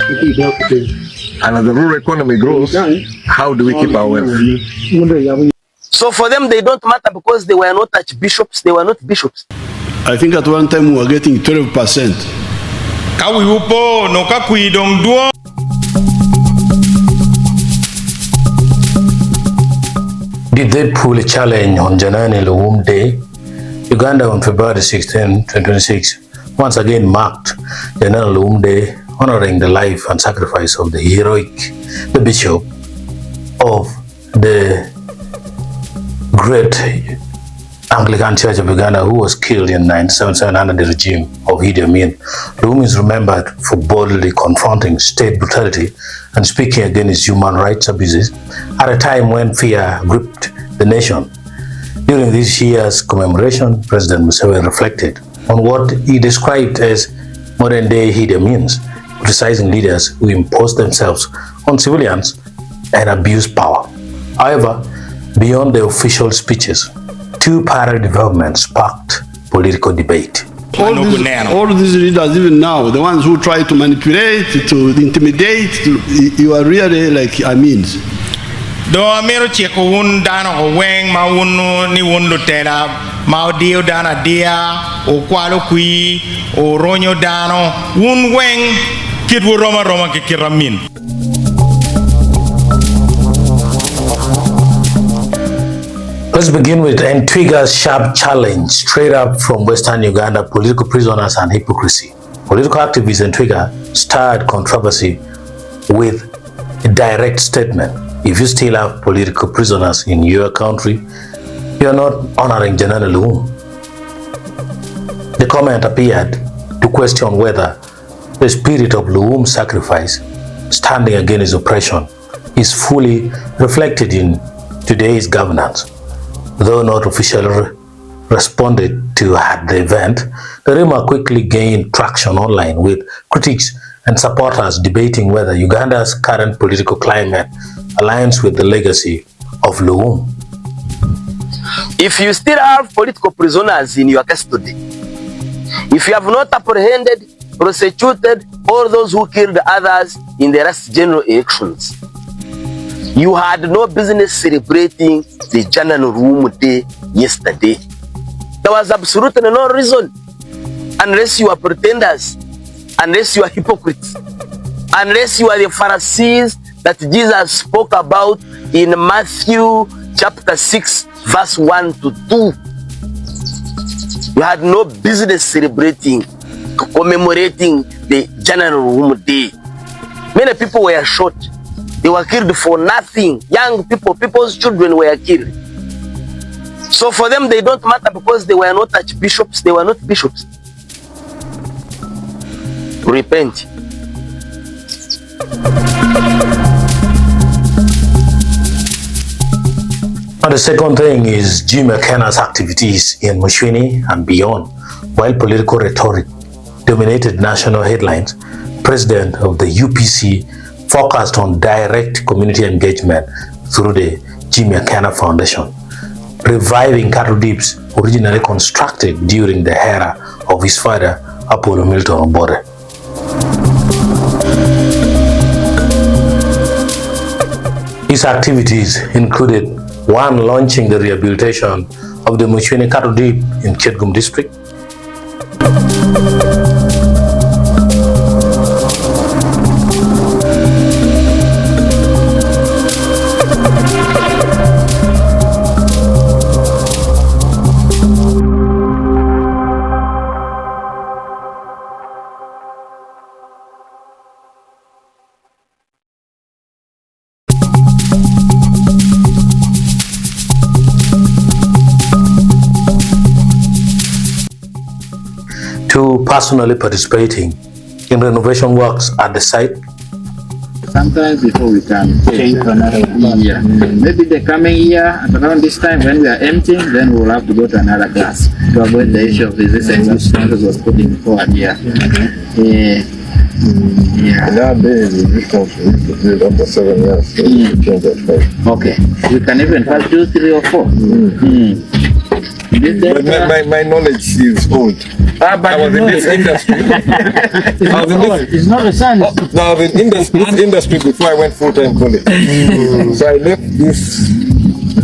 And as the rural economy grows, how do we keep our wealth? So for them, they don't matter because they were not archbishops, they were not bishops. I think at one time we were getting 12%. Did they pull a challenge on Janani Luwum Day? Uganda on February 16, 2026 once again marked Janani Luwum Day, honoring the life and sacrifice of the the bishop of the great Anglican Church of Uganda, who was killed in 1977 under the regime of Idi Amin. Luwum is remembered for boldly confronting state brutality and speaking against human rights abuses at a time when fear gripped the nation. During this year's commemoration, President Museveni reflected on what he described as modern-day Idi Amins, criticizing leaders who impose themselves on civilians and abuse power. However, beyond the official speeches, two parallel developments sparked political debate. All these leaders, even now, the ones who try to manipulate, to intimidate, you are really like Amins. Do amero cheko wun dano o weng ma wunu ni wundu tena ma dio dana dia o kwalo kui o ronyo dano wun weng kidwu roma ke kiramin. Let's begin with Entwiga's sharp challenge straight up from Western Uganda: political prisoners and hypocrisy. Political activist Entwiga started controversy with a direct statement: if you still have political prisoners in your country, you are not honoring Janani Luwum. The comment appeared to question whether the spirit of Luwum's sacrifice, standing against oppression, is fully reflected in today's governance. Though not officially responded to at the event, the remark quickly gained traction online, with critics and supporters debating whether Uganda's current political climate aligns with the legacy of Luwum. If you still have political prisoners in your custody, if you have not apprehended, prosecuted all those who killed others in the last general elections, you had no business celebrating the Janani Luwum Day yesterday. There was absolutely no reason, unless you are pretenders, unless you are hypocrites, unless you are the Pharisees that Jesus spoke about in Matthew chapter 6 verse 1 to 2. You had no business celebrating, commemorating the Janani Luwum Day. Many people were shot. They were killed for nothing. Young people, people's children were killed. So for them, they don't matter because they were not archbishops, they were not bishops. Repent. And the second thing is Jim Akena's activities in Museveni and beyond. While political rhetoric dominated national headlines, President of the UPC focused on direct community engagement through the Jimmy Akena Foundation, reviving cattle dips originally constructed during the era of his father, Apollo Milton Obore. His activities included: 1. Launching the rehabilitation of the Museveni cattle dip in Kitgum district. 2. Personally participating in renovation works at the site. Sometimes before we can change to another year. Maybe the coming year, at around this time when we are emptying, then we'll have to go to another class to avoid the issue of resistance which Santos was putting forward here. Nowadays, resistance is built after 7 years. So we change that. Okay. We can even pass 2, 3 or 4. But my knowledge is old. But I was in this industry. it's not a science. No, I was in this industry before I went full-time college. So I left this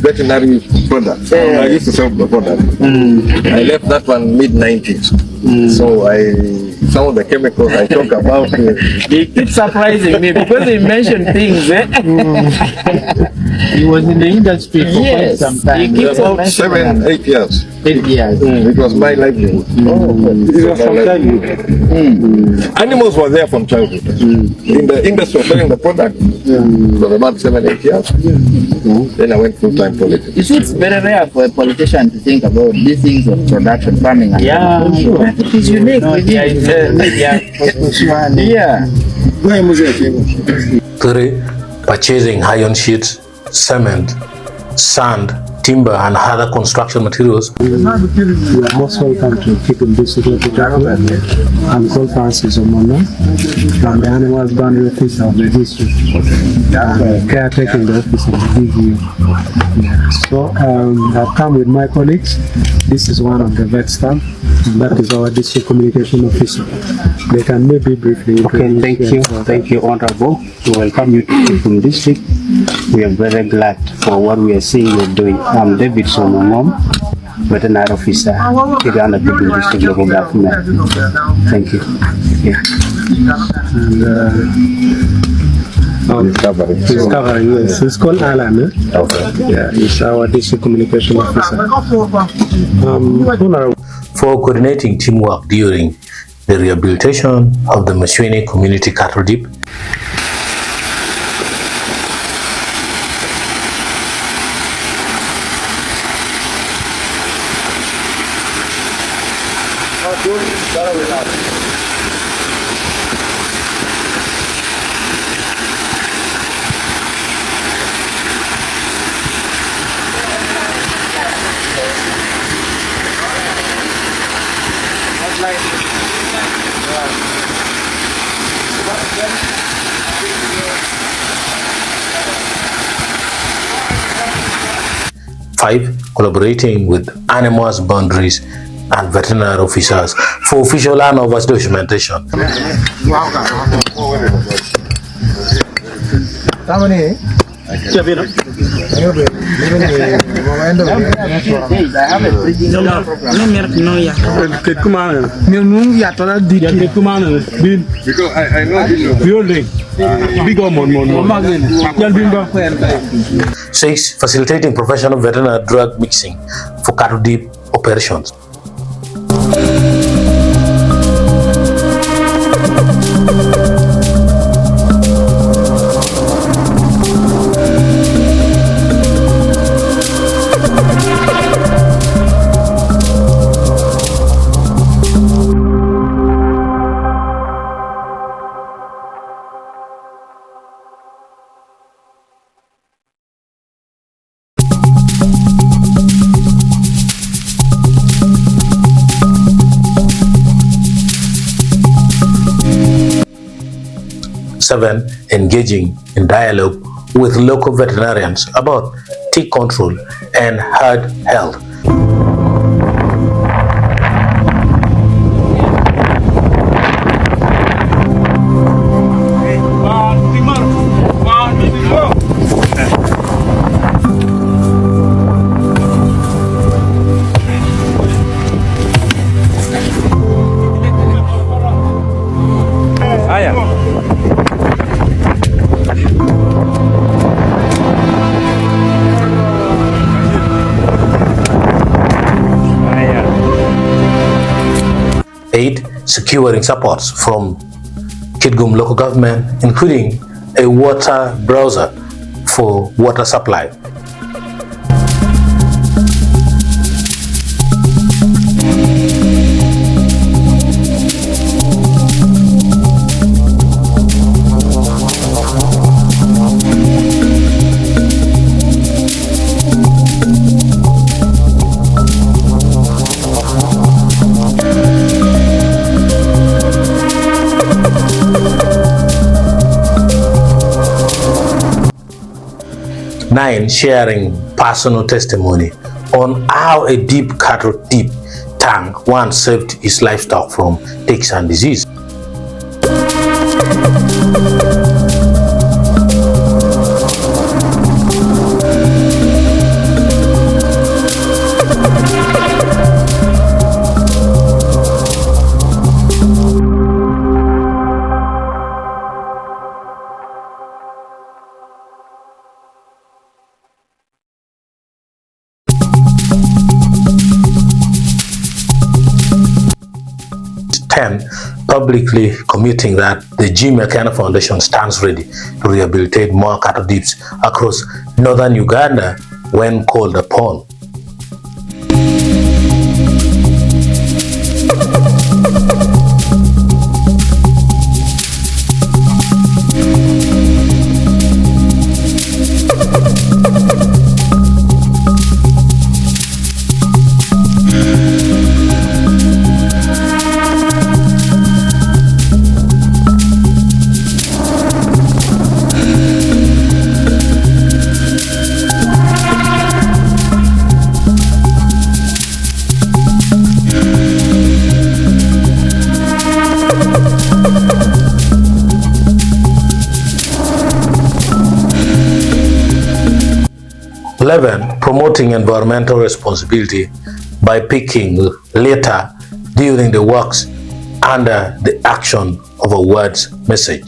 veterinary product. I used to sell the product. I left that one mid-90s. So some of the chemicals I talk about. He keeps surprising me because he mentioned things. He was in the industry for quite some time. He keeps About 7, 8 years. 8 years. It was my livelihood. It was from childhood. Animals were there from childhood. In the industry of selling the product for about 7, 8 years. Then I went full-time politics. You see, it's very rare for a politician to think about these things of production, farming. And it is unique. Yeah. 3. Purchasing iron sheets, cement, sand, timber, and other construction materials. You are most welcome to keep in this security. I'm called Francis Omono from the Animal Husbandry Office of the district, caretaking the office of the DVU. So I've come with my colleagues. This is one of the vet staff, and that is our district communication officer. They can maybe briefly. Okay, thank you, Honorable. We welcome you to Kipum District. We are very glad for what we are seeing you're doing. I'm David Sonomom, veterinary officer, Uganda Kipum District Local Government. Thank you. Yeah. And, he's covering, yes. He's called Alan. Okay. Yeah, he's our district communication officer. Honorable. For coordinating teamwork during the rehabilitation of the Museveni community cattle dip. Five, collaborating with animal husbandries and veterinary officers for official handovers documentation. Because I know this. 6, facilitating professional veterinary drug mixing for cattle dip operations. Seven, engaging in dialogue with local veterinarians about tick control and herd health. Securing supports from Kitgum local government, including a water browser for water supply. Nine, sharing personal testimony on how a deep cattle dip tank once saved his livestock from ticks and disease. Publicly committing that the Akena Foundation stands ready to rehabilitate more cattle dips across northern Uganda when called upon. Promoting environmental responsibility by picking litter during the works under the action of a words message.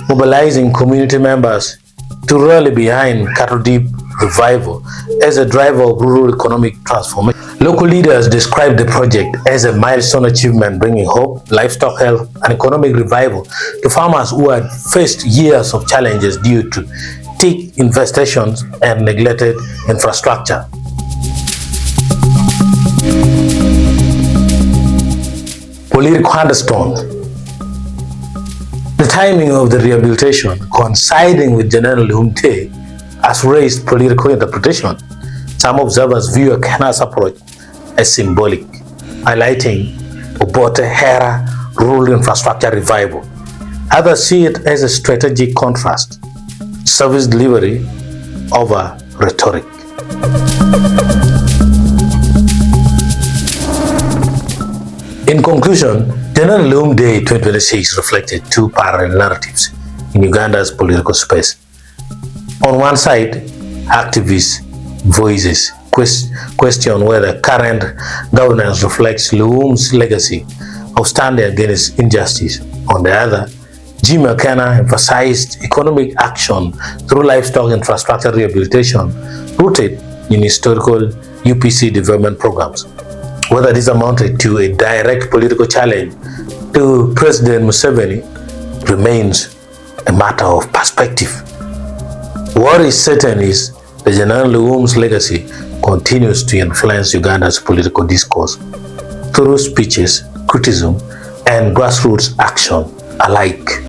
Mobilizing community members to rally behind cattle dip revival as a driver of rural economic transformation. Local leaders described the project as a milestone achievement bringing hope, livestock health, and economic revival to farmers who had faced years of challenges due to tick infestations and neglected infrastructure. Political undertone. The timing of the rehabilitation coinciding with Janani Luwum Day has raised political interpretation. Some observers view Akena's approach as symbolic, highlighting Obote Hera rural infrastructure revival. Others see it as a strategic contrast, service delivery over rhetoric. In conclusion, Janani Luwum Day 2026 reflected two parallel narratives in Uganda's political space. On one side, activist voices question whether current governance reflects Luwum's legacy of standing against injustice. On the other, Akena emphasized economic action through livestock infrastructure rehabilitation rooted in historical UPC development programs. Whether this amounted to a direct political challenge to President Museveni remains a matter of perspective. What is certain is that Janani Luwum's legacy continues to influence Uganda's political discourse through speeches, criticism, and grassroots action alike.